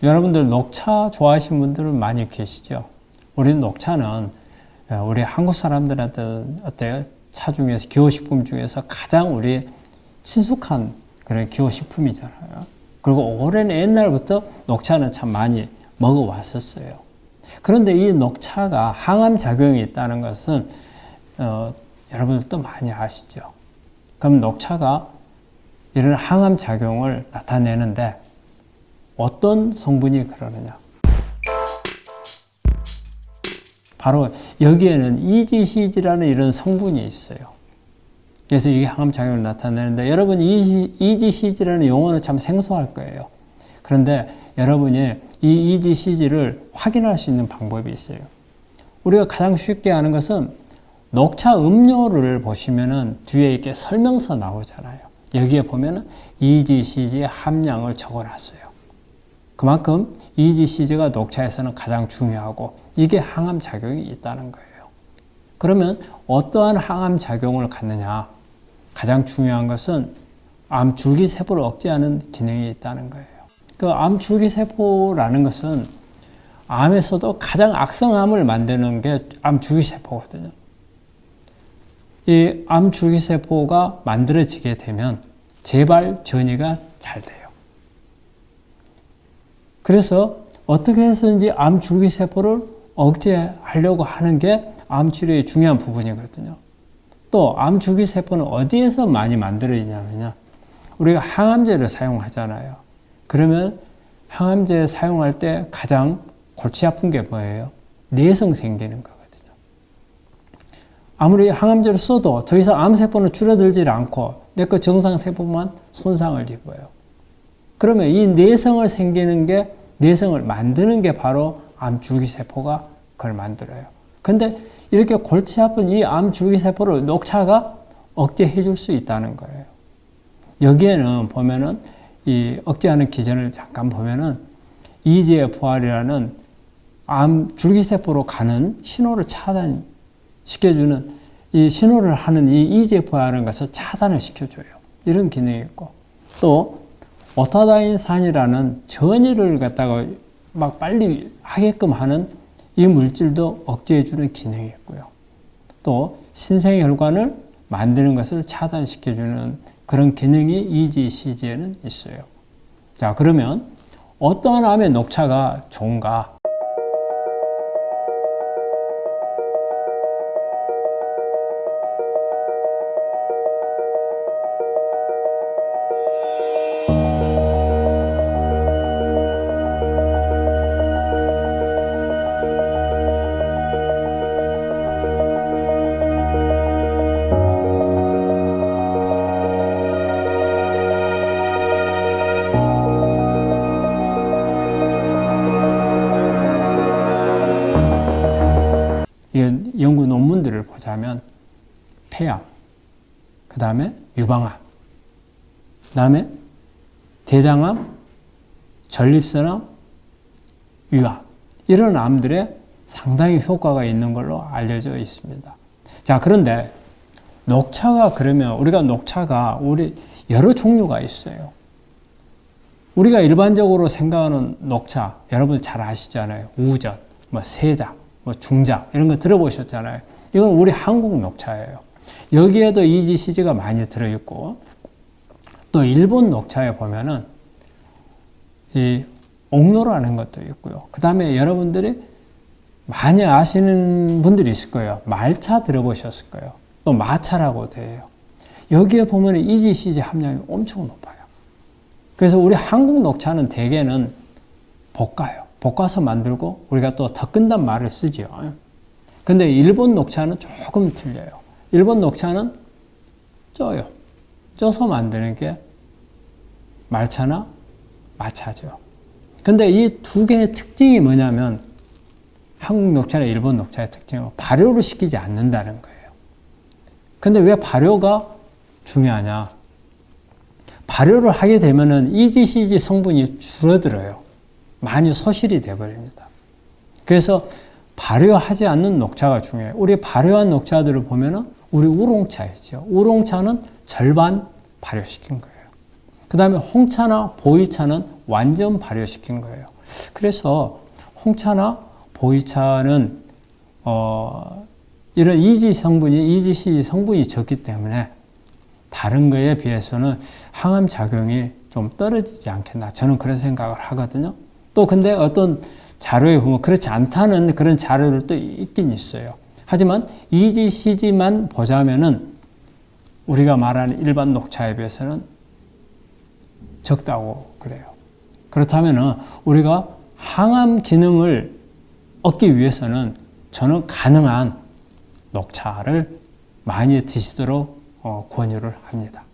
여러분들 녹차 좋아하시는 분들은 많이 계시죠? 우리 녹차는 우리 한국 사람들한테 어때요? 차 중에서, 기호식품 중에서 가장 우리 친숙한 그런 기호식품이잖아요. 그리고 오랜 옛날부터 녹차는 참 많이 먹어왔었어요. 그런데 이 녹차가 항암 작용이 있다는 것은 여러분들도 많이 아시죠? 그럼 녹차가 이런 항암 작용을 나타내는데 어떤 성분이 그러느냐? 바로 여기에는 EGCG라는 이런 성분이 있어요. 그래서 이게 항암 작용을 나타내는데 여러분 EGCG라는 용어는 참 생소할 거예요. 그런데 여러분이 이 EGCG를 확인할 수 있는 방법이 있어요. 우리가 가장 쉽게 하는 것은 녹차 음료를 보시면은 뒤에 이렇게 설명서 나오잖아요. 여기에 보면은 EGCG의 함량을 적어놨어요. 그만큼 EGCG가 녹차에서는 가장 중요하고 이게 항암 작용이 있다는 거예요. 그러면 어떠한 항암 작용을 갖느냐? 가장 중요한 것은 암 줄기세포를 억제하는 기능이 있다는 거예요. 그 암 줄기세포라는 것은 암에서도 가장 악성암을 만드는 게 암 줄기세포거든요. 이 암 줄기세포가 만들어지게 되면 재발 전이가 잘 돼요. 그래서 어떻게 해서든지 암 줄기세포를 억제하려고 하는 게 암 치료의 중요한 부분이거든요. 또 암 줄기세포는 어디에서 많이 만들어지냐면요. 우리가 항암제를 사용하잖아요. 그러면 항암제 사용할 때 가장 골치 아픈 게 뭐예요? 내성 생기는 거거든요. 아무리 항암제를 써도 더 이상 암세포는 줄어들지 않고 내 거 정상세포만 손상을 입어요. 그러면 이 내성을 생기는 게, 내성을 만드는 게 바로 암 줄기세포가 그걸 만들어요. 근데 이렇게 골치 아픈 이 암 줄기세포를 녹차가 억제해 줄 수 있다는 거예요. 여기에는 보면은 이 억제하는 기전을 잠깐 보면은 EGFR이라는 암 줄기세포로 가는 신호를 차단시켜주는 이 신호를 하는 이 EGFR이라는 것을 차단을 시켜줘요. 이런 기능이 있고 또 오타다인산이라는 전이를 갖다가 막 빨리 하게끔 하는 이 물질도 억제해주는 기능이 있고요. 또 신생혈관을 만드는 것을 차단시켜주는 그런 기능이 EGCG에는 있어요. 자, 그러면 어떠한 암의 녹차가 좋은가? 연구 논문들을 보자면 폐암, 그 다음에 유방암, 그 다음에 대장암, 전립선암, 위암 이런 암들에 상당히 효과가 있는 걸로 알려져 있습니다. 자, 그런데 녹차가 그러면 우리 여러 종류가 있어요. 우리가 일반적으로 생각하는 녹차 여러분 잘 아시잖아요. 우전, 세작, 중작 이런 거 들어보셨잖아요. 이건 우리 한국 녹차예요. 여기에도 EGCG가 많이 들어있고 또 일본 녹차에 보면은 이 옥로라는 것도 있고요. 그 다음에 여러분들이 많이 아시는 분들이 있을 거예요. 말차 들어보셨을 거예요. 또 마차라고 돼요. 여기에 보면 EGCG 함량이 엄청 높아요. 그래서 우리 한국 녹차는 대개는 볶아요. 볶아서 만들고 우리가 또 더 끈단 말을 쓰죠. 근데 일본 녹차는 조금 틀려요. 일본 녹차는 쪄요. 쪄서 만드는 게 말차나 마차죠. 근데 이 두 개의 특징이 뭐냐면 한국 녹차나 일본 녹차의 특징은 발효를 시키지 않는다는 거예요. 근데 왜 발효가 중요하냐? 발효를 하게 되면은 EGCG 성분이 줄어들어요. 많이 소실이 돼버립니다. 그래서 발효하지 않는 녹차가 중요해요. 우리 발효한 녹차들을 보면은 우리 우롱차 있죠. 우롱차는 절반 발효시킨 거예요. 그 다음에 홍차나 보이차는 완전 발효시킨 거예요. 그래서 홍차나 보이차는 이런 이지CG 성분이 적기 때문에 다른 거에 비해서는 항암 작용이 좀 떨어지지 않겠나, 저는 그런 생각을 하거든요. 또 근데 어떤 자료에 보면 그렇지 않다는 그런 자료들도 있긴 있어요. 하지만 EGCG만 보자면은 우리가 말하는 일반 녹차에 비해서는 적다고 그래요. 그렇다면은 우리가 항암 기능을 얻기 위해서는 저는 가능한 녹차를 많이 드시도록 권유를 합니다.